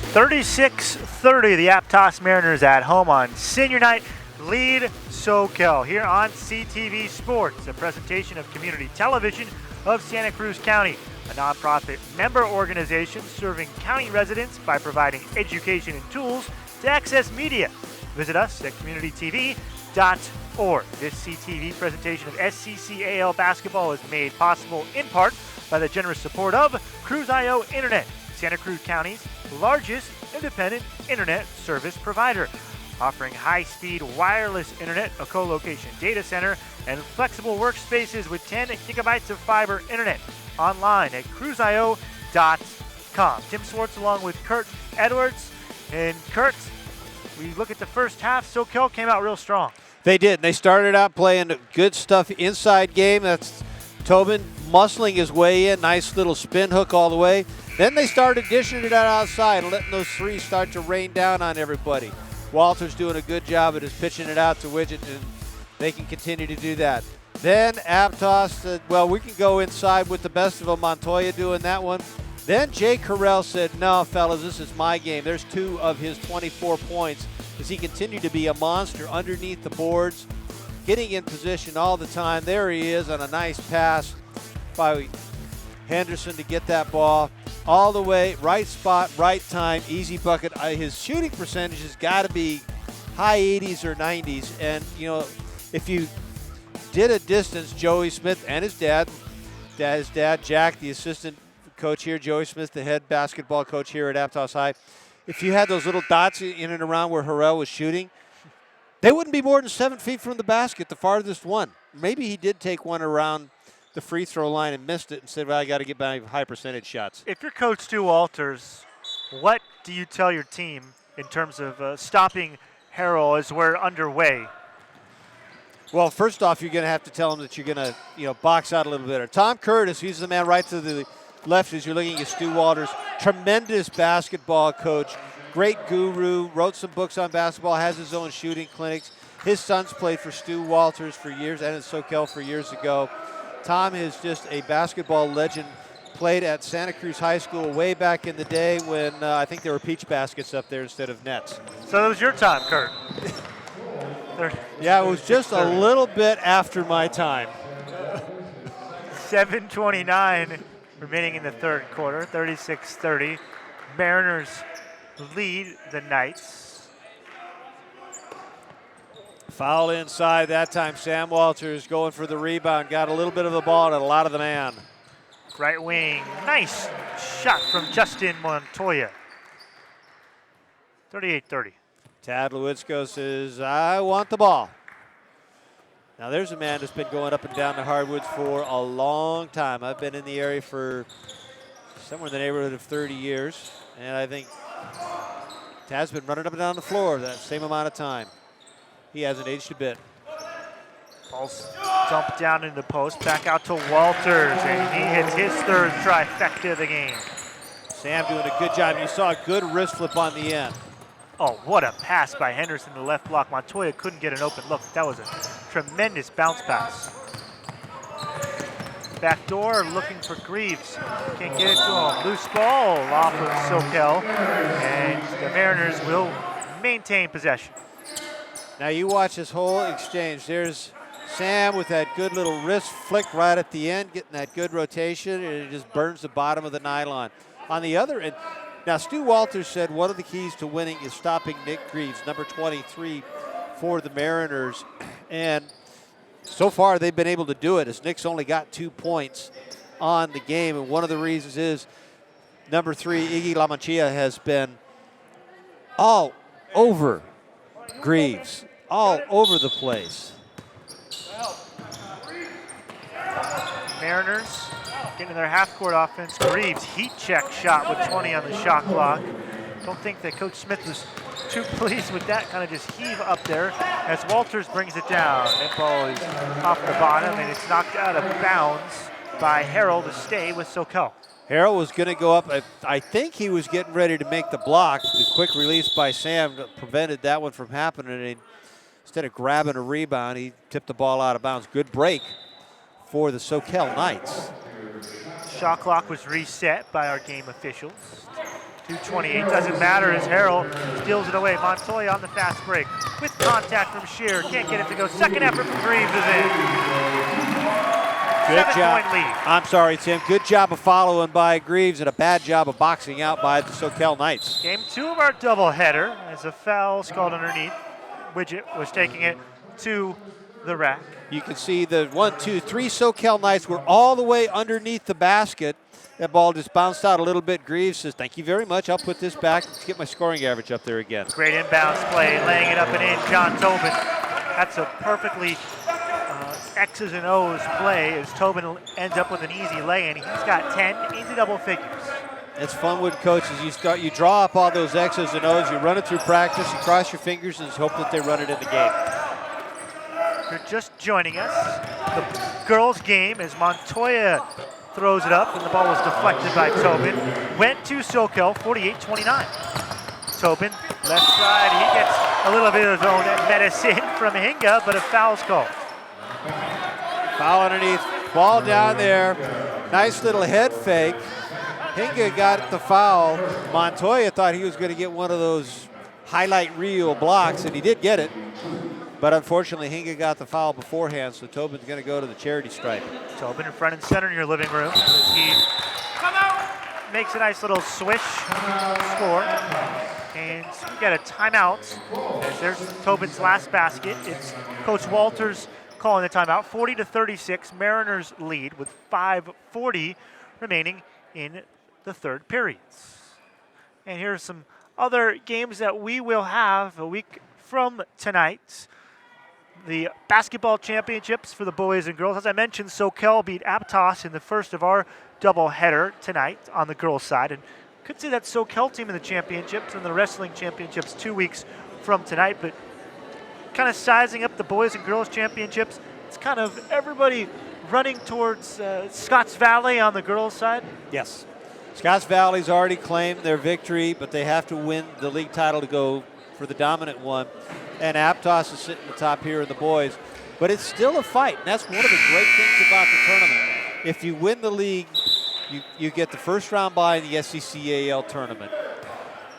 36-30, the Aptos Mariners at home on senior night lead Soquel here on CTV Sports, a presentation of community television of Santa Cruz County, a nonprofit member organization serving county residents by providing education and tools to access media. Visit us at communitytv.org. This CTV presentation of SCCAL Basketball is made possible in part by the generous support of Cruz Internet, Santa Cruz County's largest independent internet service provider, offering high-speed wireless internet, a co-location data center, and flexible workspaces with 10 gigabytes of fiber internet. Online at cruzio.com. Tim Swartz along with Kurt Edwards. And Kurt, we look at the first half. Soquel came out real strong. They did. They started out playing good stuff inside game. That's Tobin muscling his way in. Nice little spin hook all the way. Then they started dishing it out outside and letting those threes start to rain down on everybody. Walter's doing a good job at his pitching it out to Widget, and they can continue to do that. Then Aptos said, well, we can go inside with the best of them. Montoya doing that one. Then Jay Carell said, no, fellas, this is my game. There's 2 of his 24 points as he continued to be a monster underneath the boards, getting in position all the time. There he is on a nice pass by Henderson to get that ball all the way, right spot, right time, easy bucket. His shooting percentage has got to be high 80s or 90s. And, you know, if you did a distance, Joey Smith and his dad, Jack, the assistant coach here, Joey Smith, the head basketball coach here at Aptos High, if you had those little dots in and around where Harrell was shooting, they wouldn't be more than 7 feet from the basket, the farthest one. Maybe he did take one around the free throw line and missed it and said, well, I got to get my high percentage shots. If you're Coach Stu Walters, what do you tell your team in terms of stopping Harrell as we're underway? Well, first off, you're going to have to tell him that you're going to, box out a little bit. Tom Curtis, he's the man right to the left as you're looking at Stu Walters. Tremendous basketball coach, great guru, wrote some books on basketball, has his own shooting clinics. His sons played for Stu Walters for years and at Soquel for years ago. Tom is just a basketball legend, played at Santa Cruz High School way back in the day when I think there were peach baskets up there instead of nets. So that was your time, Kurt. Yeah, it was just a little bit after my time. 7:29 remaining in the third quarter, 36-30. Mariners lead the Knights. Foul inside that time. Sam Walters going for the rebound. Got a little bit of the ball and a lot of the man. Right wing. Nice shot from Justin Montoya. 38-30. Tad Lewitzko says, I want the ball. Now there's a man that's been going up and down the hardwoods for a long time. I've been in the area for somewhere in the neighborhood of 30 years. And I think Tad's been running up and down the floor that same amount of time. He hasn't aged a bit. Ball's dumped down into the post, back out to Walters, and he hits his third trifecta of the game. Sam doing a good job. You saw a good wrist flip on the end. Oh, what a pass by Henderson to the left block. Montoya couldn't get an open look. That was a tremendous bounce pass. Back door looking for Greaves. Can't get it to him. Loose ball off of Soquel, and the Mariners will maintain possession. Now you watch this whole exchange. There's Sam with that good little wrist flick right at the end, getting that good rotation, and it just burns the bottom of the nylon. On the other end, now Stu Walters said one of the keys to winning is stopping Nick Greaves, number 23 for the Mariners. And so far they've been able to do it as Nick's only got 2 points on the game. And one of the reasons is number 3, Iggy La Mancha, has been all over Greaves, all over the place. Mariners getting their half-court offense. Greaves, heat check shot with 20 on the shot clock. Don't think that Coach Smith was too pleased with that. Kind of just heave up there as Walters brings it down. That ball is off the bottom, and it's knocked out of bounds by Harrell to stay with Soquel. Harrell was going to go up. I think he was getting ready to make the block. The quick release by Sam prevented that one from happening. And instead of grabbing a rebound, he tipped the ball out of bounds. Good break for the Soquel Knights. Shot clock was reset by our game officials. 2:28. Doesn't matter as Harrell steals it away. Montoya on the fast break with contact from Shear. Can't get it to go. Second effort from Greaves is in. Good job. 7-point lead. I'm sorry, Tim. Good job of following by Greaves and a bad job of boxing out by the Soquel Knights. Game 2 of our doubleheader as a foul is called underneath. Widget was taking it to the rack. You can see the 1, 2, 3 Soquel Knights were all the way underneath the basket. That ball just bounced out a little bit. Greaves says, thank you very much. I'll put this back. Let's get my scoring average up there again. Great inbounds play, laying it up and in. John Tobin. That's a perfectly X's and O's play as Tobin ends up with an easy lay-in. He's got 10 into double figures. It's fun with coaches. You draw up all those X's and O's, you run it through practice, you cross your fingers and hope that they run it in the game. You're just joining us. The girls' game as Montoya throws it up and the ball was deflected by Tobin. Went to Soquel, 48-29. Tobin, left side, he gets a little bit of his own medicine from Hinga, but a foul's called. Foul underneath, ball down there. Nice little head fake. Hinga got the foul. Montoya thought he was going to get one of those highlight reel blocks, and he did get it. But unfortunately, Hinga got the foul beforehand, so Tobin's going to go to the charity stripe. Tobin in front and center in your living room. He makes a nice little swish score. And we got a timeout. As there's Tobin's last basket. It's Coach Walters calling the timeout. 40-36, Mariners lead with 5:40 remaining in the third periods. And here's some other games that we will have a week from tonight. The basketball championships for the boys and girls. As I mentioned, Soquel beat Aptos in the first of our doubleheader tonight on the girls' side. And could see that Soquel team in the championships and the wrestling championships 2 weeks from tonight. But kind of sizing up the boys and girls championships, it's kind of everybody running towards Scotts Valley on the girls' side. Yes. Scotts Valley's already claimed their victory, but they have to win the league title to go for the dominant one. And Aptos is sitting at the top here in the boys. But it's still a fight, and that's one of the great things about the tournament. If you win the league, you get the first round bye in the SCCAL tournament.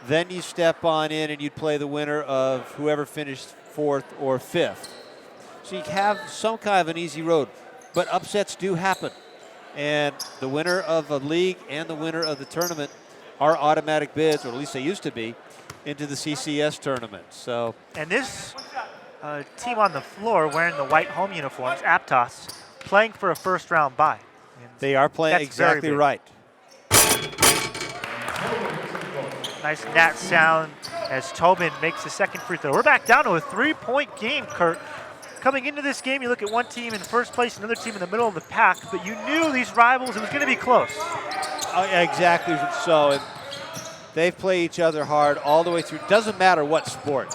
Then you step on in and you'd play the winner of whoever finished 4th or 5th. So you have some kind of an easy road. But upsets do happen. And the winner of a league and the winner of the tournament are automatic bids, or at least they used to be, into the CCS tournament. So, and this team on the floor wearing the white home uniforms, Aptos, playing for a first round bye. And they are playing exactly right. Nice Nat sound as Tobin makes the second free throw. We're back down to a 3-point game, Kurt. Coming into this game, you look at one team in first place, another team in the middle of the pack, but you knew these rivals, it was going to be close. Exactly so. And they've played each other hard all the way through. Doesn't matter what sport.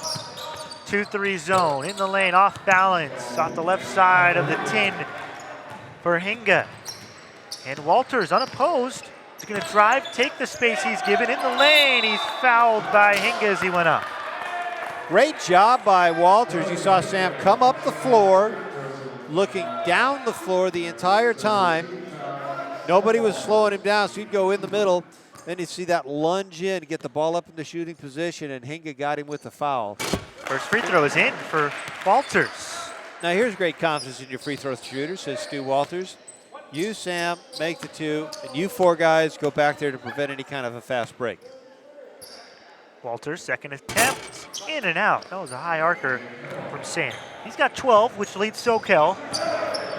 2-3 zone in the lane, off balance, off the left side of the tin for Hinga. And Walters, unopposed, is going to drive, take the space he's given in the lane. He's fouled by Hinga as he went up. Great job by Walters. You saw Sam come up the floor, looking down the floor the entire time. Nobody was slowing him down, so he'd go in the middle. Then you see that lunge in, get the ball up in the shooting position, and Hinga got him with the foul. First free throw is in for Walters. Now here's great confidence in your free throw shooter, says Stu Walters. You, Sam, make the 2, and you 4 guys go back there to prevent any kind of a fast break. Walters, second attempt, in and out. That was a high arcer from Sam. He's got 12, which leads Soquel,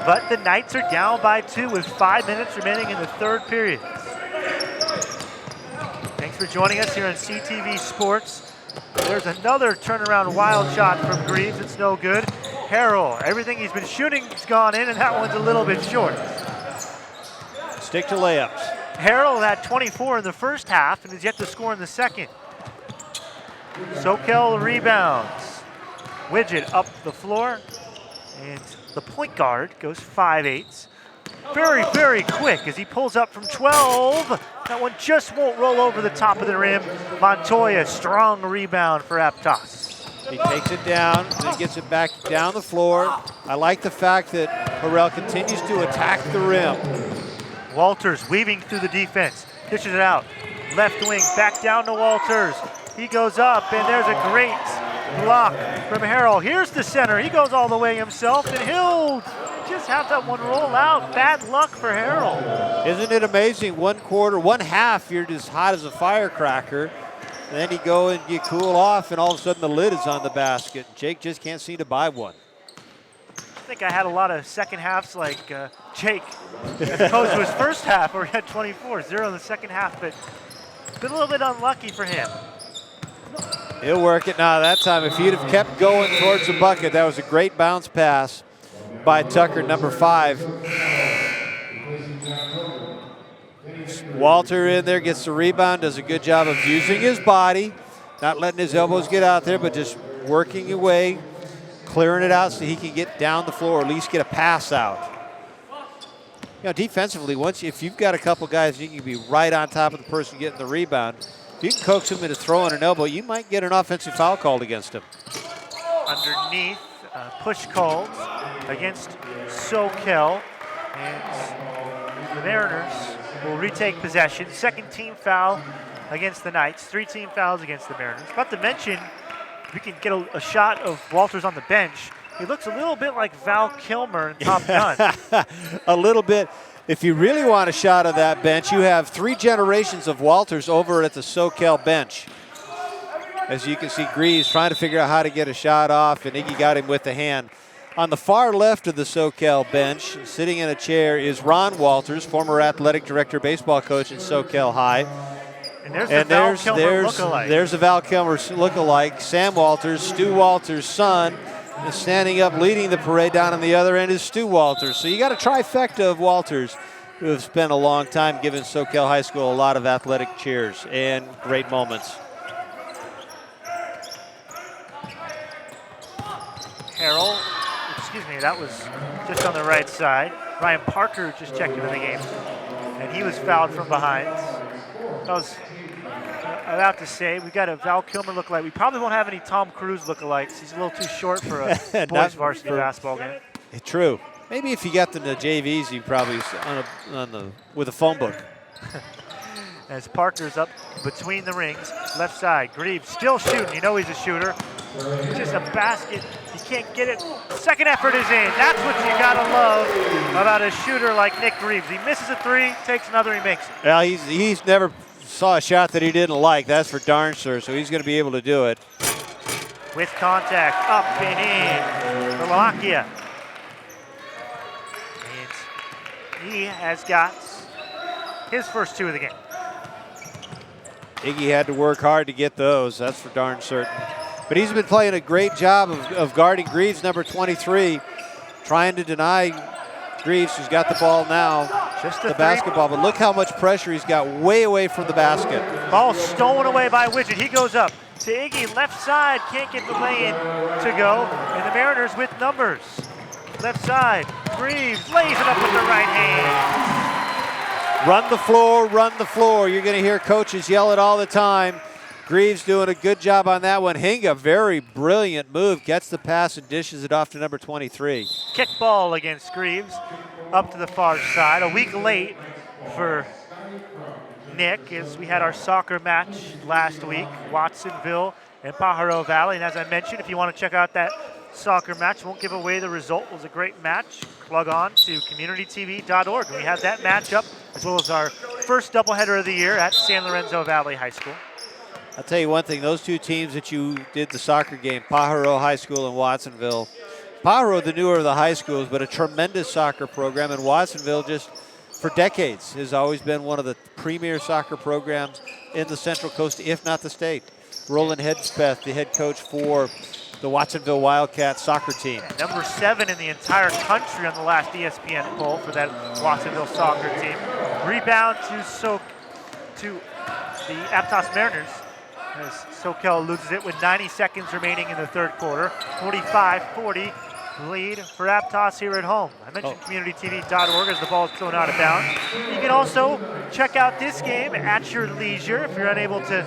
but the Knights are down by 2 with 5 minutes remaining in the third period. Thanks for joining us here on CTV Sports. There's another turnaround wild shot from Greaves. It's no good. Harrell, everything he's been shooting has gone in, and that one's a little bit short. Stick to layups. Harrell had 24 in the first half and is yet to score in the second. Soquel rebounds. Widget up the floor, and the point guard goes 5'8". Very, very quick as he pulls up from 12. That one just won't roll over the top of the rim. Montoya, strong rebound for Aptos. He takes it down, then gets it back down the floor. I like the fact that Harrell continues to attack the rim. Walters weaving through the defense, dishes it out. left wing, back down to Walters. He goes up, and there's a great block from Harrell. Here's the center. He goes all the way himself, and he'll just have that one roll out. Bad luck for Harrell. Isn't it amazing? 1 quarter, 1 half, you're just hot as a firecracker. And then you go and you cool off, and all of a sudden the lid is on the basket. Jake just can't seem to buy one. I think I had a lot of second halves like Jake, as opposed to his first half, where he had 24, 0 in the second half, but been a little bit unlucky for him. He'll work it now that time. If he'd have kept going towards the bucket, that was a great bounce pass by Tucker, number 5. Walter in there, gets the rebound, does a good job of using his body, not letting his elbows get out there, but just working away, clearing it out so he can get down the floor, or at least get a pass out. You know, defensively, if you've got a couple guys, you can be right on top of the person getting the rebound. If you can coax him into throwing an elbow, you might get an offensive foul called against him. Underneath, push called against Soquel, and the Mariners will retake possession. Second team foul against the Knights. 3 team fouls against the Mariners. About to mention, we can get a shot of Walters on the bench. He looks a little bit like Val Kilmer in Top Gun. A little bit. If you really want a shot of that bench, you have 3 generations of Walters over at the Soquel bench. As you can see, Greaves trying to figure out how to get a shot off, and Iggy got him with the hand. On the far left of the Soquel bench, sitting in a chair, is Ron Walters, former athletic director, baseball coach at Soquel High. And there's a Val Kilmer lookalike. Sam Walters, Stu Walters' son, is standing up leading the parade. Down on the other end is Stu Walters. So you got a trifecta of Walters who have spent a long time giving Soquel High School a lot of athletic cheers and great moments. Harrell, excuse me, that was just on the right side. Ryan Parker just checked into the game, and he was fouled from behind. I was about to say, we got a Val Kilmer lookalike. We probably won't have any Tom Cruz lookalikes. He's a little too short for a boys varsity basketball game. True. Maybe if you got them to JVs, you probably with a phone book. As Parker's up between the rings, left side. Greaves still shooting. You know he's a shooter. Just a basket. He can't get it. Second effort is in. That's what you gotta love about a shooter like Nick Greaves. He misses a 3, takes another, he makes it. Well, he's never saw a shot that he didn't like. That's for darn sure. So he's going to be able to do it. With contact, up and in for Wallachia. And he has got his first 2 of the game. Iggy had to work hard to get those. That's for darn certain. But he's been playing a great job of guarding Greaves, number 23, trying to deny Greaves, who's got the ball now, just the basketball. But look how much pressure he's got way away from the basket. Ball stolen away by Widget. He goes up to Iggy, left side, can't get the lay-in to go. And the Mariners with numbers. Left side, Greaves lays it up with the right hand. Run the floor, run the floor. You're going to hear coaches yell it all the time. Greaves doing a good job on that one. Hinga, very brilliant move, gets the pass and dishes it off to number 23. Kick ball against Greaves, up to the far side. A week late for Nick, as we had our soccer match last week, Watsonville and Pajaro Valley. And as I mentioned, if you want to check out that soccer match, won't give away the result. It was a great match. Plug on to communitytv.org. We have that matchup, as well as our first doubleheader of the year at San Lorenzo Valley High School. I'll tell you one thing, those 2 teams that you did the soccer game, Pajaro High School and Watsonville. Pajaro, the newer of the high schools, but a tremendous soccer program. And Watsonville, just for decades, has always been one of the premier soccer programs in the Central Coast, if not the state. Roland Hedspeth, the head coach for the Watsonville Wildcats soccer team. Yeah, number 7 in the entire country on the last ESPN poll for that Watsonville soccer team. Rebound to the Aptos Mariners, as Soquel loses it with 90 seconds remaining in the third quarter. 45-40 lead for Aptos here at home. I mentioned communitytv.org as the ball is thrown out of bounds. You can also check out this game at your leisure if you're unable to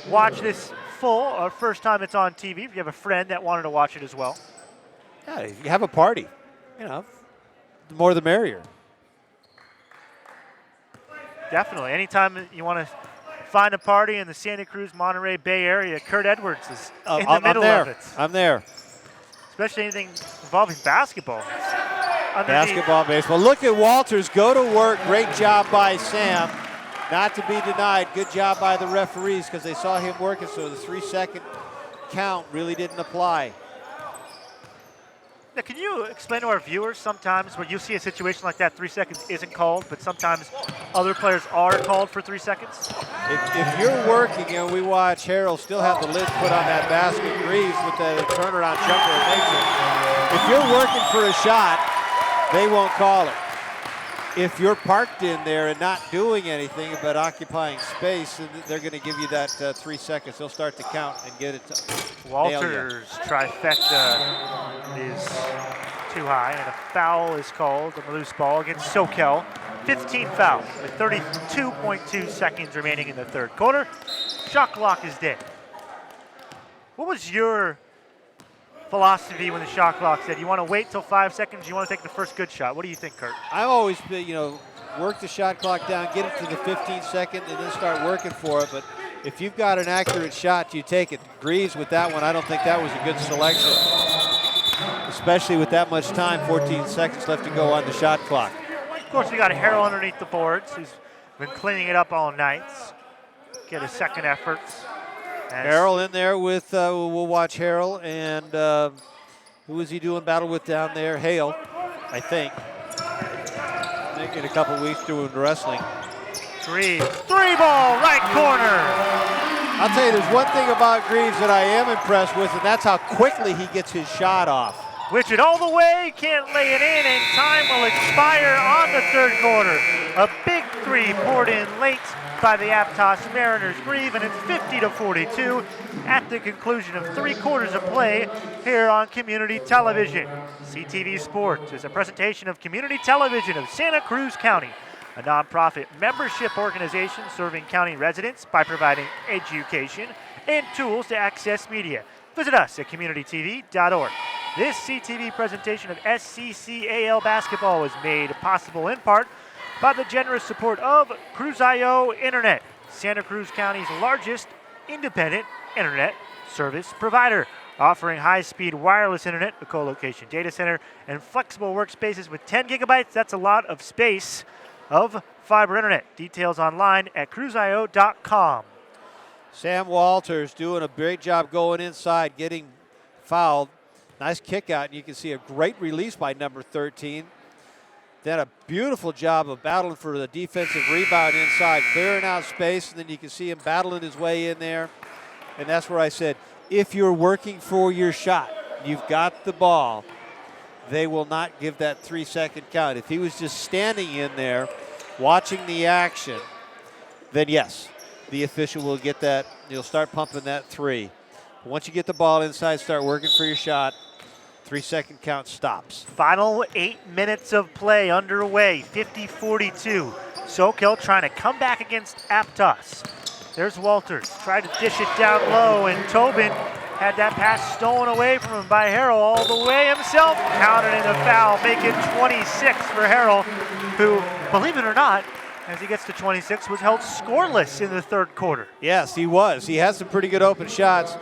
watch this full or first time it's on TV. If you have a friend that wanted to watch it as well. Yeah, you have a party. You know, the more the merrier. Definitely. Anytime you want to find a party in the Santa Cruz, Monterey Bay Area, Kurt Edwards is in the I'm middle there. of it. I'm there. Especially anything involving basketball. Basketball, baseball. Look at Walters go to work. Great job by Sam. Not to be denied. Good job by the referees because they saw him working, so the 3-second count really didn't apply. Now, can you explain to our viewers sometimes where you see a situation like that, 3 seconds isn't called, but sometimes other players are called for 3 seconds? If you're working, we watch Harold still have the lid put on that basket. Greaves with the turnaround jumper and makes it. If you're working for a shot, they won't call it. If you're parked in there and not doing anything but occupying space, they're going to give you that 3 seconds. They'll start to count and get it to Walters' trifecta is too high, and a foul is called on the loose ball against Soquel. 15 fouls with 32.2 seconds remaining in the third quarter. Shot clock is dead. What was your philosophy when the shot clock said you want to wait till 5 seconds, you want to take the first good shot? What do you think, Kurt? I've always been, work the shot clock down, get it to the 15 second, and then start working for it. But if you've got an accurate shot, you take it. Greaves with that one, I don't think that was a good selection, especially with that much time, 14 seconds left to go on the shot clock. Of course, we got Harold underneath the boards, who's been cleaning it up all night. Get a second effort. Harold in there with, we'll watch Harold, and who is he doing battle with down there? Hale, I think. In a couple weeks doing wrestling. Greaves, 3-ball, right corner. I'll tell you, there's one thing about Greaves that I am impressed with, and that's how quickly he gets his shot off. Which it all the way, can't lay it in, and time will expire on the third quarter. A big three poured in late by the Aptos Mariners. Greaves, and it's 50-42 at the conclusion of 3 quarters of play here on Community Television. CTV Sports is a presentation of Community Television of Santa Cruz County, a nonprofit membership organization serving county residents by providing education and tools to access media. Visit us at communitytv.org. This CTV presentation of SCCAL Basketball was made possible in part by the generous support of Cruz.io Internet, Santa Cruz County's largest independent internet service provider, offering high-speed wireless internet, a co-location data center, and flexible workspaces with 10 gigabytes. That's a lot of space of fiber internet. Details online at cruzio.com. Sam Walters doing a great job going inside, getting fouled. Nice kick out, and you can see a great release by number 13. Then a beautiful job of battling for the defensive rebound inside, clearing out space, and then you can see him battling his way in there. And that's where I said, if you're working for your shot, you've got the ball, they will not give that 3-second count. If he was just standing in there watching the action, then yes, the official will get that. You'll start pumping that 3. But once you get the ball inside, start working for your shot, 3-second count stops. Final 8 minutes of play underway, 50-42. Soquel trying to come back against Aptos. There's Walters, tried to dish it down low, and Tobin had that pass stolen away from him by Harold all the way himself. Counted in a foul, making 26 for Harold, who, believe it or not, as he gets to 26, was held scoreless in the third quarter. Yes, he was. He had some pretty good open shots.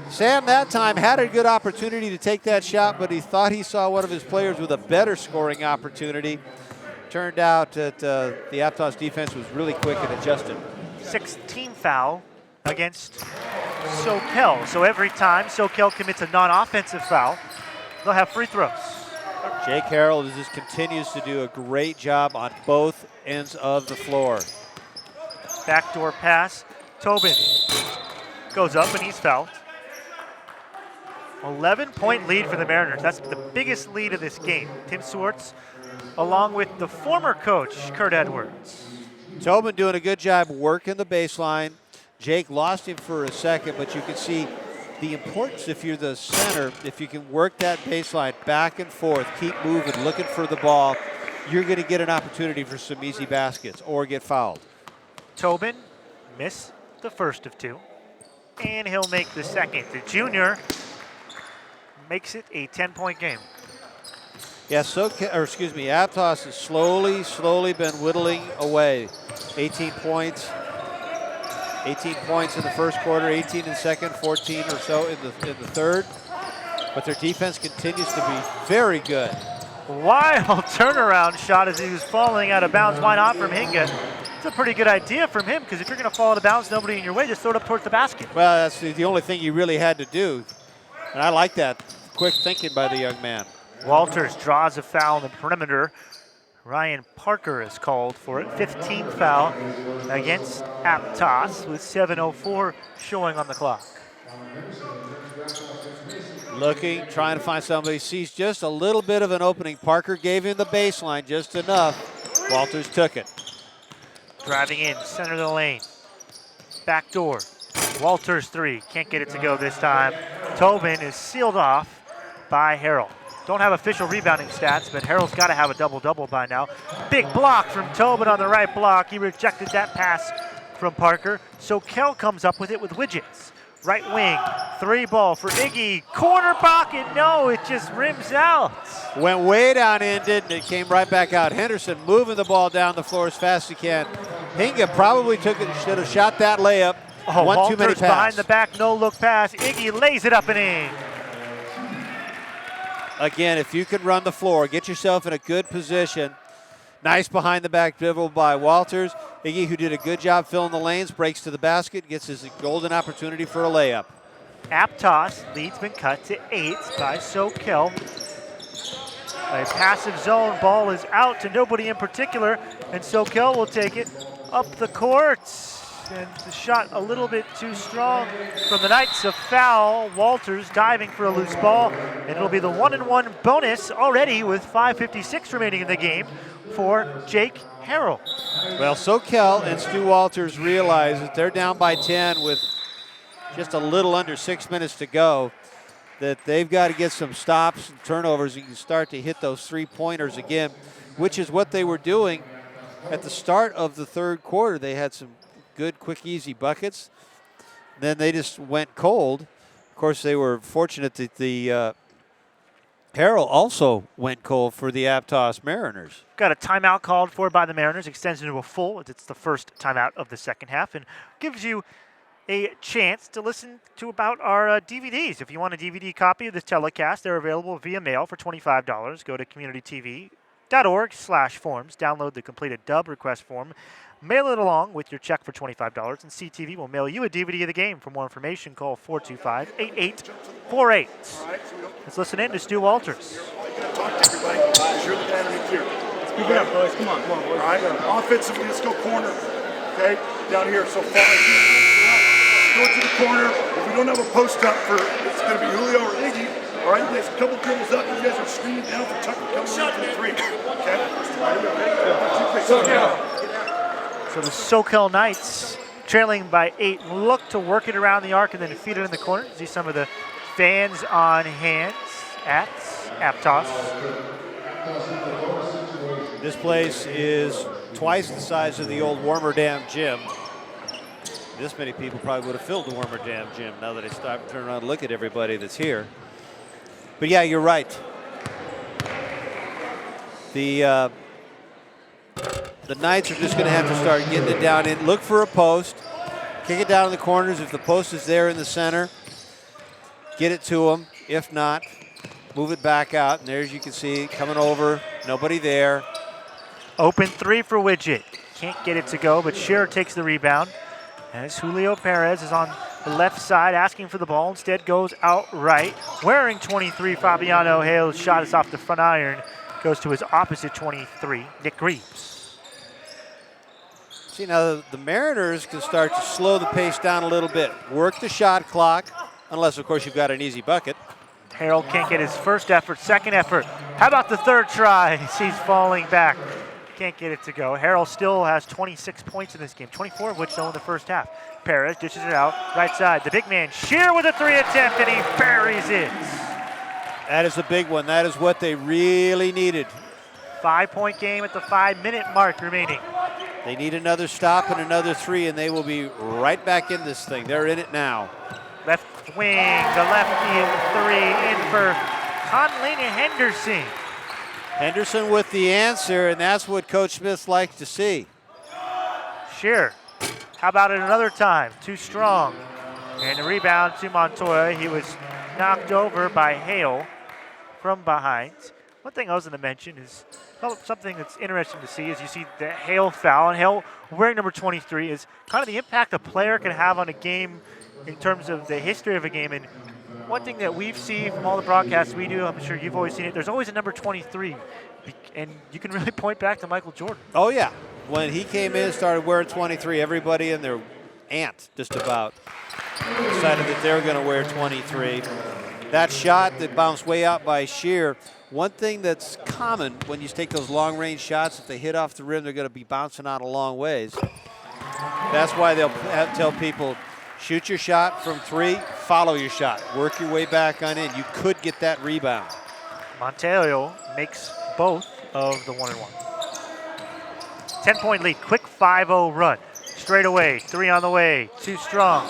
Sam that time had a good opportunity to take that shot, but he thought he saw one of his players with a better scoring opportunity. Turned out that the Aptos defense was really quick and adjusted. 16 foul against Soquel. So every time Soquel commits a non-offensive foul, they'll have free throws. Jake Harold just continues to do a great job on both ends of the floor. Backdoor pass. Tobin goes up and he's fouled. 11-point lead for the Mariners. That's the biggest lead of this game. Tim Swartz, along with the former coach, Kurt Edwards. Tobin doing a good job working the baseline. Jake lost him for a second, but you can see the importance if you're the center, if you can work that baseline back and forth, keep moving, looking for the ball, you're going to get an opportunity for some easy baskets or get fouled. Tobin missed the first of 2, and he'll make the second. The junior makes it a 10-point game. Yeah, Aptos has slowly been whittling away. 18 points. 18 points in the first quarter, 18 in the second, 14 or so in the third. But their defense continues to be very good. Wild turnaround shot as he was falling out of bounds. Why not from Hinga? It's a pretty good idea from him, because if you're going to fall out of bounds, nobody in your way, just throw it up towards the basket. Well, that's the only thing you really had to do. And I like that quick thinking by the young man. Walters draws a foul on the perimeter. Ryan Parker is called for it. 15th foul against Aptos with 7:04 showing on the clock. Looking, trying to find somebody. Sees just a little bit of an opening. Parker gave him the baseline just enough. Walters took it. Driving in, center of the lane. Back door. Walters three. Can't get it to go this time. Tobin is sealed off by Harrell. Don't have official rebounding stats, but Harrell's got to have a double-double by now. Big block from Tobin on the right block. He rejected that pass from Parker. Soquel comes up with it with Widgets. Right wing, three ball for Iggy. Corner pocket, no, it just rims out. Went way down in, didn't it? Came right back out. Henderson moving the ball down the floor as fast as he can. Hinga probably took it, should have shot that layup. Oh, One too many Walters pass. behind the back, no look pass. Iggy lays it up and in. Again, if you can run the floor, get yourself in a good position. Nice behind the back dribble by Walters. Iggy, who did a good job filling the lanes, breaks to the basket, gets his golden opportunity for a layup. Aptos lead's been cut to 8 by Soquel. A passive zone ball is out to nobody in particular, and Soquel will take it up the court. And the shot a little bit too strong from the Knights. A foul. Walters diving for a loose ball, and it'll be the 1-and-1 bonus already with 5:56 remaining in the game for Jake Harrell. Well, Soquel and Stu Walters realize that they're down by 10 with just a little under 6 minutes to go, that they've got to get some stops and turnovers and start to hit those three-pointers again, which is what they were doing at the start of the third quarter. They had some good, quick, easy buckets. Then they just went cold. Of course, they were fortunate that the Harrell also went cold for the Aptos Mariners. Got a timeout called for by the Mariners, extends into a full. It's the first timeout of the second half, and gives you a chance to listen to about our DVDs. If you want a DVD copy of this telecast, they're available via mail for $25. Go to communitytv.org/forms, download the completed dub request form, mail it along with your check for $25, and CTV will mail you a DVD of the game. For more information, call 425-8848. Let's listen in to Stu Walters. Talk to everybody. You're the guy underneath here. Speak it up, boys. Come on, boys. All right. Offensively, let's go corner. Okay, down here. So far, go to the corner. If we don't have a post up for, it's going to be Julio or Iggy. All right, there's a couple dribbles up. You guys are screening down for Tucker coming in for the three. Okay. So the Soquel Knights, trailing by 8, look to work it around the arc and then feed it in the corner. See some of the fans on hands at Aptos. This place is twice the size of the old Warmerdam gym. This many people probably would have filled the Warmerdam gym now that I stop, turn around and look at everybody that's here. But yeah, you're right. The Knights are just going to have to start getting it down in. Look for a post. Kick it down in the corners. If the post is there in the center, get it to them. If not, move it back out. And there's, you can see, coming over. Nobody there. Open three for Widget. Can't get it to go, but Scherer takes the rebound. As Julio Perez is on the left side asking for the ball. Instead goes out right. Wearing 23, Fabiano Hale's shot is off the front iron. Goes to his opposite 23, Nick Reeves. See, now the Mariners can start to slow the pace down a little bit. Work the shot clock, unless, of course, you've got an easy bucket. Harold can't get his first effort, second effort. How about the third try? He's falling back. Can't get it to go. Harold still has 26 points in this game, 24 of which though in the first half. Perez dishes it out, right side. The big man, Scheer with a 3 attempt, and he buries it. That is a big one. That is what they really needed. 5-point game at the 5-minute mark remaining. They need another stop and another 3, and they will be right back in this thing. They're in it now. Left wing, the lefty 3 in for Conley Henderson. Henderson with the answer, and that's what Coach Smith likes to see. Scheer How about it another time? Too strong. And the rebound to Montoya. He was knocked over by Hale from behind. One thing I was going to mention is something that's interesting to see is you see the Hale foul, and Hale wearing number 23 is kind of the impact a player can have on a game in terms of the history of a game. And one thing that we've seen from all the broadcasts we do, I'm sure you've always seen it, there's always a number 23. And you can really point back to Michael Jordan. Oh, yeah. When he came in and started wearing 23, everybody in their aunt just about decided that they were going to wear 23. That shot that bounced way out by Shear, one thing that's common when you take those long-range shots, if they hit off the rim, they're going to be bouncing out a long ways. That's why they'll tell people, shoot your shot from 3, follow your shot. Work your way back on in. You could get that rebound. Montoya makes both of the 1-and-1. 10-point lead, quick 5-0 run. Straight away, 3 on the way, too strong.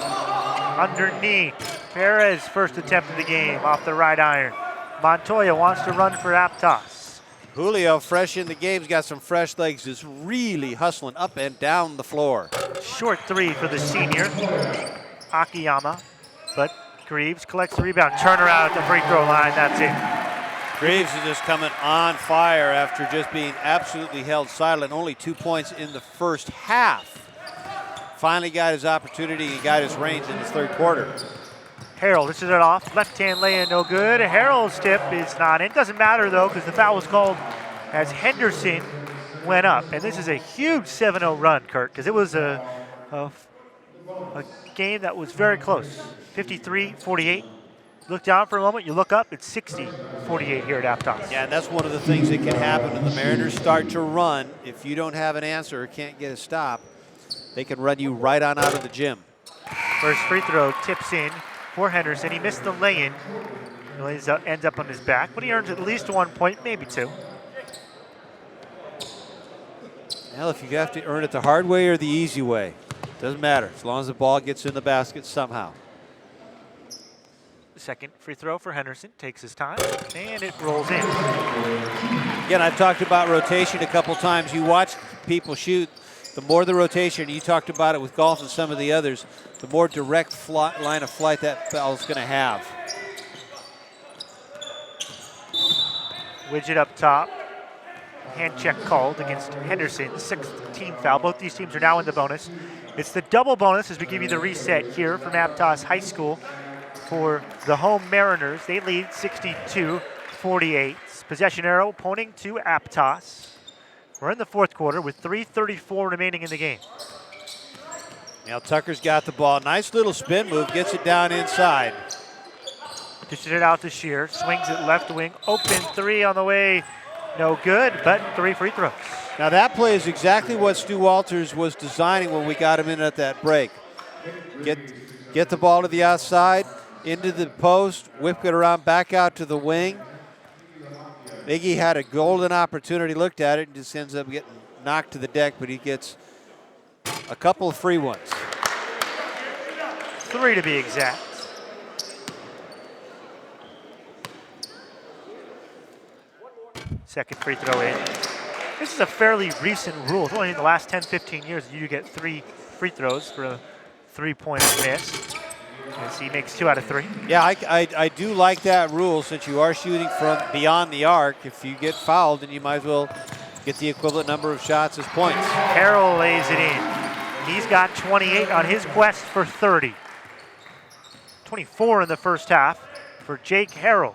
Underneath, Perez first attempt of the game off the right iron. Montoya wants to run for Aptos. Julio, fresh in the game, has got some fresh legs, is really hustling up and down the floor. Short 3 for the senior, Akiyama, but Greaves collects the rebound. Turnaround at the free throw line, that's it. Greaves is just coming on fire after just being absolutely held silent. Only 2 points in the first half. Finally got his opportunity and got his range in the third quarter. Harrell, this is it off. Left-hand lay-in, no good. Harrell's tip is not in. Doesn't matter, though, because the foul was called as Henderson went up. And this is a huge 7-0 run, Kurt, because it was a game that was very close. 53-48. Look down for a moment, you look up, it's 60-48 here at Aptos. Yeah, and that's one of the things that can happen when the Mariners start to run. If you don't have an answer or can't get a stop, they can run you right on out of the gym. First free throw tips in for Henderson. He missed the lay-in. He ends up on his back, but he earns at least 1 point, maybe 2. Well, if you have to earn it the hard way or the easy way, doesn't matter, as long as the ball gets in the basket somehow. Second free throw for Henderson, takes his time, and it rolls in. Again, I've talked about rotation a couple times. You watch people shoot, the more the rotation, you talked about it with golf and some of the others, the more direct line of flight that ball is going to have. Widget up top. Hand check called against Henderson, 6th team foul. Both these teams are now in the bonus. It's the double bonus as we give you the reset here from Aptos High School for the home Mariners. They lead 62-48. Possession arrow pointing to Aptos. We're in the fourth quarter with 3:34 remaining in the game. Now Tucker's got the ball. Nice little spin move, gets it down inside. Dishes it out to Shear, swings it left wing, open 3 on the way. No good, but 3 free throws. Now that play is exactly what Stu Walters was designing when we got him in at that break. Get the ball to the outside, into the post, whip it around, back out to the wing. Iggy had a golden opportunity, looked at it, and just ends up getting knocked to the deck, but he gets a couple of free ones. 3 to be exact. Second free throw in. This is a fairly recent rule. It's only in the last 10, 15 years that you get 3 free throws for a 3-point miss. As he makes 2 out of 3. Yeah, I do like that rule since you are shooting from beyond the arc. If you get fouled, then you might as well get the equivalent number of shots as points. Harrell lays it in. He's got 28 on his quest for 30. 24 in the first half for Jake Harrell.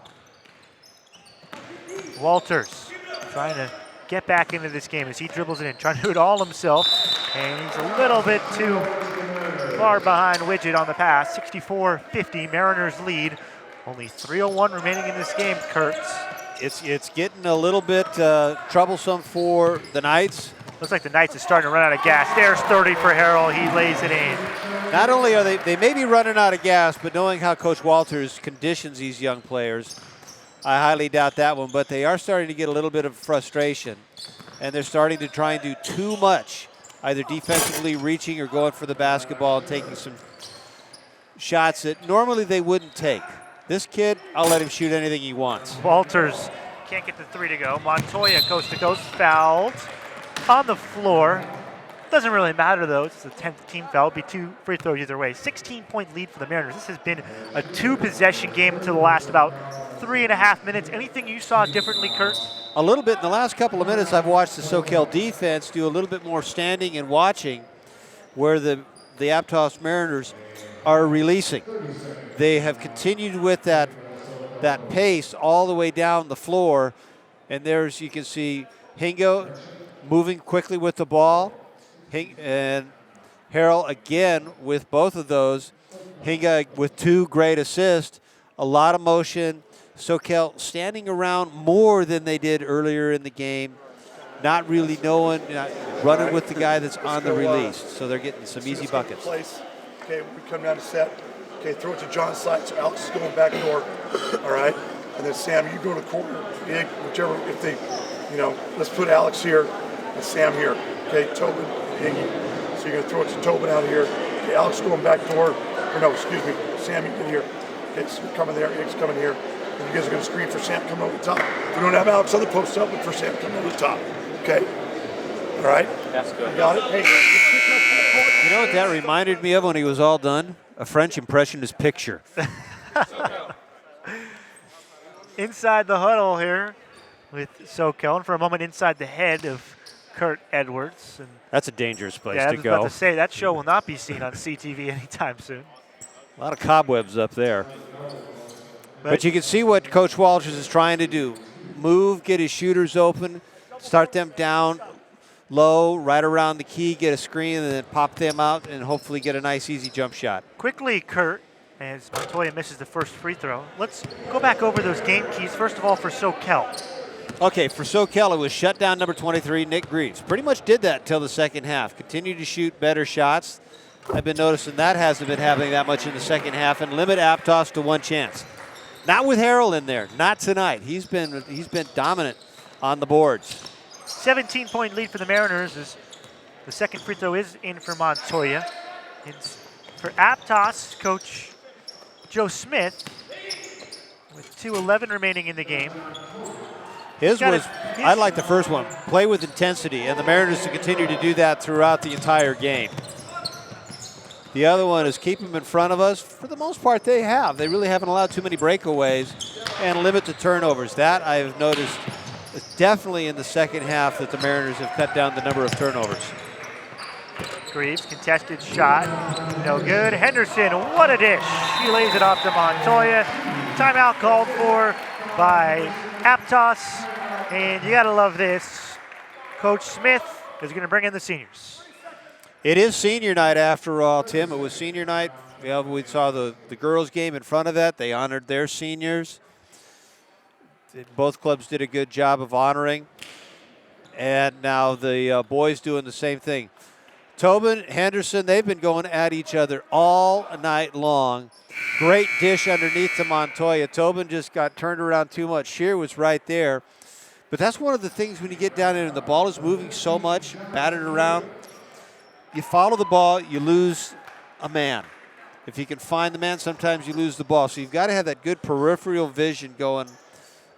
Walters trying to get back into this game as he dribbles it in, trying to do it all himself. And he's a little bit too far behind Widget on the pass. 64-50, Mariners lead. Only 3:01 remaining in this game, Kurtz. It's getting a little bit troublesome for the Knights. Looks like the Knights is starting to run out of gas. There's 30 for Harrell. He lays it in. Not only are they may be running out of gas, but knowing how Coach Walters conditions these young players, I highly doubt that one, but they are starting to get a little bit of frustration, and they're starting to try and do too much, either defensively reaching or going for the basketball and taking some shots that normally they wouldn't take. This kid, I'll let him shoot anything he wants. Walters can't get the 3 to go. Montoya coast to coast, fouled on the floor. Doesn't really matter, though. It's the 10th team foul. It'll be 2 free throws either way. 16-point lead for the Mariners. This has been a 2-possession game until the last about 3.5 minutes. Anything you saw differently, Kurt? A little bit. In the last couple of minutes, I've watched the Soquel defense do a little bit more standing and watching where the Aptos Mariners are releasing. They have continued with that pace all the way down the floor. And there's, you can see, Hingo moving quickly with the ball. And Harrell again with both of those. Hinga with 2 great assists. A lot of motion. Soquel standing around more than they did earlier in the game. Not really knowing, running with the guy that's on the release. So they're getting some easy buckets. Okay, we come down to set. Okay, throw it to John's side. So Alex is going back door. All right. And then Sam, you go to the corner. Big, whichever, if they, let's put Alex here and Sam here. Okay, Tobin, Higgy. So you're going to throw it to Tobin out of here. Okay, Alex going back door. Or no, excuse me, Sam, you get here. Okay, so you're coming there, Higgs coming here. And you guys are going to screen for Sam coming over the top. We don't have Alex on the post up, but for Sam coming over the top. Okay? All right? That's good. You got it? Hey, you know what that reminded me of when he was all done? A French impressionist picture. Inside the huddle here with Soquel, and for a moment inside the head of Kurt Edwards. And that's a dangerous place I to was go. about to say, that show will not be seen on CTV anytime soon. A lot of cobwebs up there. But you can see what Coach Walters is trying to do. Move, get his shooters open, start them down low, right around the key, get a screen, and then pop them out and hopefully get a nice, easy jump shot. Quickly, Kurt, as Montoya misses the first free throw. Let's go back over those game keys. First of all, for Soquel. Okay, for Soquel, it was shut down number 23, Nick Greaves. Pretty much did that until the second half. Continued to shoot better shots. I've been noticing that hasn't been happening that much in the second half, and limit Aptos to 1 chance. Not with Harrell in there, not tonight. He's been dominant on the boards. 17-point lead for the Mariners as the second free throw is in for Montoya. And for Aptos, Coach Joe Smith, with 2:11 remaining in the game. I like the first one, play with intensity, and the Mariners to continue to do that throughout the entire game. The other one is keep them in front of us. For the most part, they have. They really haven't allowed too many breakaways and limit the turnovers. That I've noticed definitely in the second half that the Mariners have cut down the number of turnovers. Greaves, contested shot, no good. Henderson, what a dish. He lays it off to Montoya. Timeout called for by Aptos, and you gotta love this. Coach Smith is gonna bring in the seniors. It is senior night after all, Tim. It was senior night. Yeah, we saw the girls game in front of that. They honored their seniors. Both clubs did a good job of honoring. And now the boys doing the same thing. Tobin, Henderson, they've been going at each other all night long. Great dish underneath to Montoya. Tobin just got turned around too much. Shear was right there. But that's one of the things when you get down there and the ball is moving so much, battered around. You follow the ball, you lose a man. If you can find the man, sometimes you lose the ball. So you've got to have that good peripheral vision going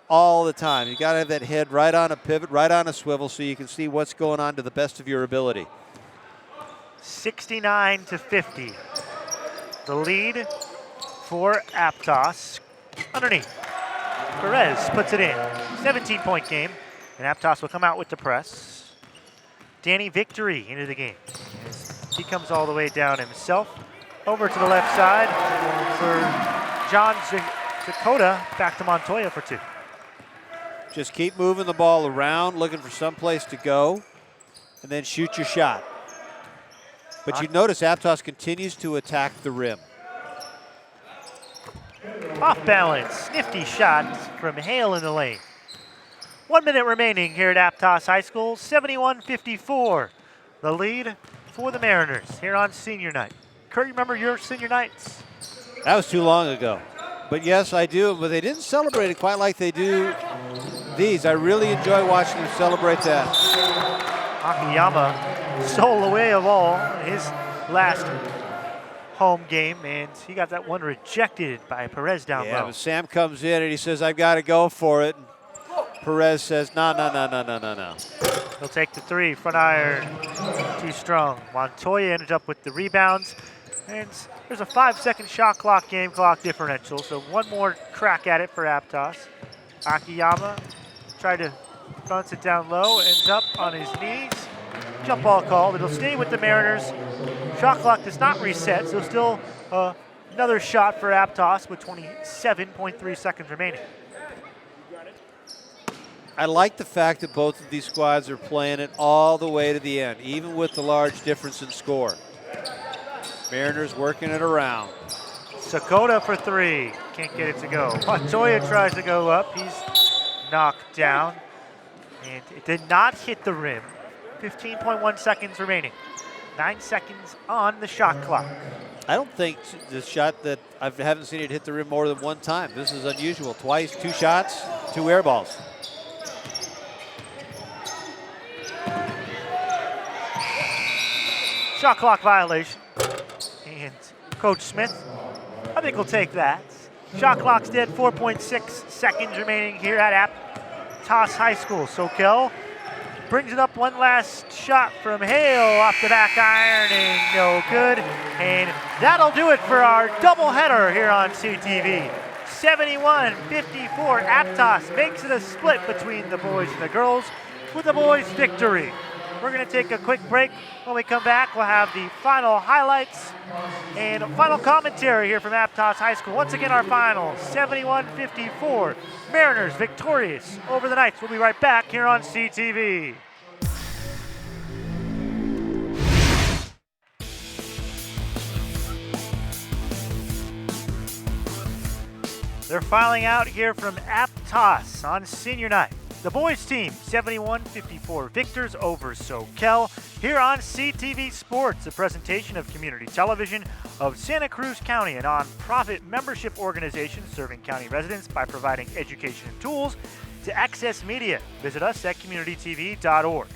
all the time. You've got to have that head right on a pivot, right on a swivel so you can see what's going on to the best of your ability. 69-50. The lead for Aptos. Underneath, Perez puts it in. 17-point game, and Aptos will come out with the press. Danny Victory into the game. He comes all the way down himself. Over to the left side for John Zakota. Back to Montoya for 2. Just keep moving the ball around, looking for some place to go, and then shoot your shot. But you notice Aptos continues to attack the rim. Off balance, nifty shot from Hale in the lane. 1 minute remaining here at Aptos High School, 71-54. The lead for the Mariners here on senior night. Kurt, you remember your senior nights? That was too long ago. But yes, I do, but they didn't celebrate it quite like they do these. I really enjoy watching them celebrate that. Akiyama stole away of all his last home game, and he got that one rejected by Perez down low. But Sam comes in and he says, I've got to go for it. Perez says, no. He'll take the 3, front iron. too strong. Montoya ended up with the rebounds. And there's a 5-second shot clock, game clock differential. So one more crack at it for Aptos. Akiyama tried to bounce it down low, ends up on his knees. Jump ball called. It'll stay with the Mariners. Shot clock does not reset, so still another shot for Aptos with 27.3 seconds remaining. I like the fact that both of these squads are playing it all the way to the end, even with the large difference in score. Mariners working it around. Sakota for three. Can't get it to go. Montoya tries to go up. He's knocked down. And it did not hit the rim. 15.1 seconds remaining. 9 seconds on the shot clock. I don't think the shot that I haven't seen it hit the rim more than one time. This is unusual. Twice, 2 shots, 2 air balls. Shot clock violation. And Coach Smith, I think we'll take that. Shot clock's dead, 4.6 seconds remaining here at Aptos High School. Soquel brings it up, one last shot from Hale off the back ironing, no good. And that'll do it for our doubleheader here on CTV. 71-54, Aptos makes it a split between the boys and the girls with the boys' victory. We're going to take a quick break. When we come back, we'll have the final highlights and final commentary here from Aptos High School. Once again, our final, 71-54. Mariners victorious over the Knights. We'll be right back here on CTV. They're filing out here from Aptos on senior night. The boys team, 71-54 victors over Soquel here on CTV Sports, a presentation of community television of Santa Cruz County, a nonprofit membership organization serving county residents by providing education and tools to access media. Visit us at communitytv.org.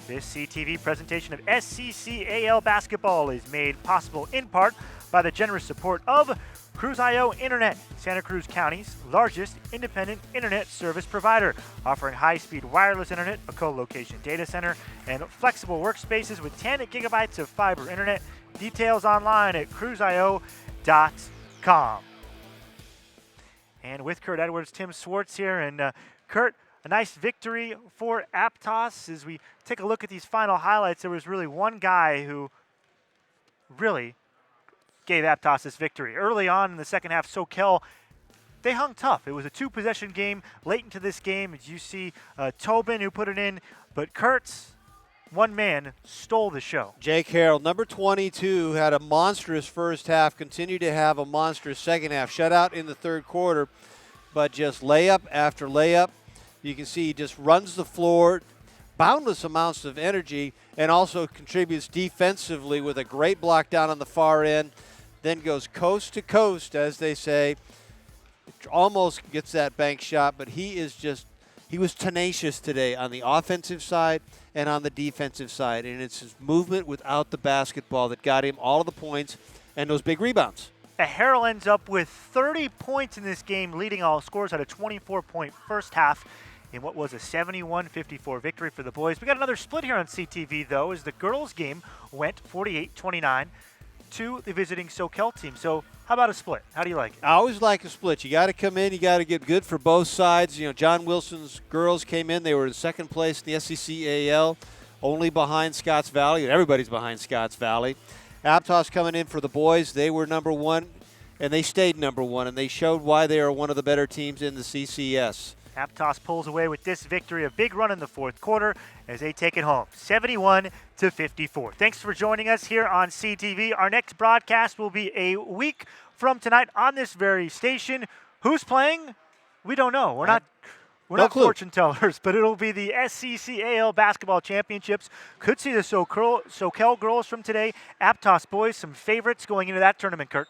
This CTV presentation of SCCAL Basketball is made possible in part by the generous support of Cruz Internet, Santa Cruz County's largest independent internet service provider, offering high-speed wireless internet, a co-location data center, and flexible workspaces with 10 gigabytes of fiber internet. Details online at cruzio.com. And with Kurt Edwards, Tim Swartz here. And Kurt, a nice victory for Aptos. As we take a look at these final highlights, there was really one guy who really gave Aptos this victory. Early on in the second half, Soquel, they hung tough. It was a 2-possession game late into this game. As you see, Tobin who put it in, but Kurtz, one man, stole the show. Jake Harrell, number 22, had a monstrous first half, continued to have a monstrous second half. Shutout in the third quarter, but just layup after layup. You can see he just runs the floor, boundless amounts of energy, and also contributes defensively with a great block down on the far end. Then goes coast to coast, as they say. Almost gets that bank shot, but he was tenacious today on the offensive side and on the defensive side. And it's his movement without the basketball that got him all of the points and those big rebounds. Harrell ends up with 30 points in this game, leading all scores at a 24-point first half in what was a 71-54 victory for the boys. We got another split here on CTV, though, as the girls' game went 48-29 to the visiting Soquel team. So how about a split? How do you like it? I always like a split. You got to come in. You got to get good for both sides. You know, John Wilson's girls came in. They were in second place in the SCCAL, only behind Scotts Valley. Everybody's behind Scotts Valley. Aptos coming in for the boys. They were number one, and they stayed number one, and they showed why they are one of the better teams in the CCS. Aptos pulls away with this victory, a big run in the fourth quarter as they take it home, 71-54. Thanks for joining us here on CTV. Our next broadcast will be a week from tonight on this very station. Who's playing? We don't know. We're not fortune tellers, but it'll be the SCCAL Basketball Championships. Could see the Soquel girls from today. Aptos boys, some favorites going into that tournament, Kurt.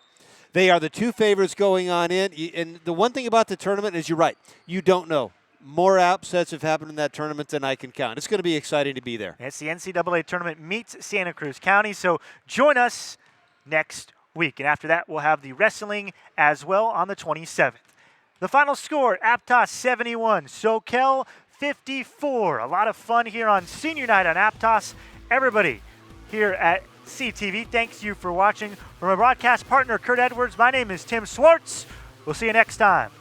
They are the two favorites going on in. And the one thing about the tournament is you're right. You don't know. More upsets have happened in that tournament than I can count. It's going to be exciting to be there. It's the NCAA tournament meets Santa Cruz County, so join us next week. And after that, we'll have the wrestling as well on the 27th. The final score, Aptos 71, Soquel 54. A lot of fun here on senior night on Aptos. Everybody, here at CTV. Thanks you for watching. For my broadcast partner, Kurt Edwards, my name is Tim Swartz. We'll see you next time.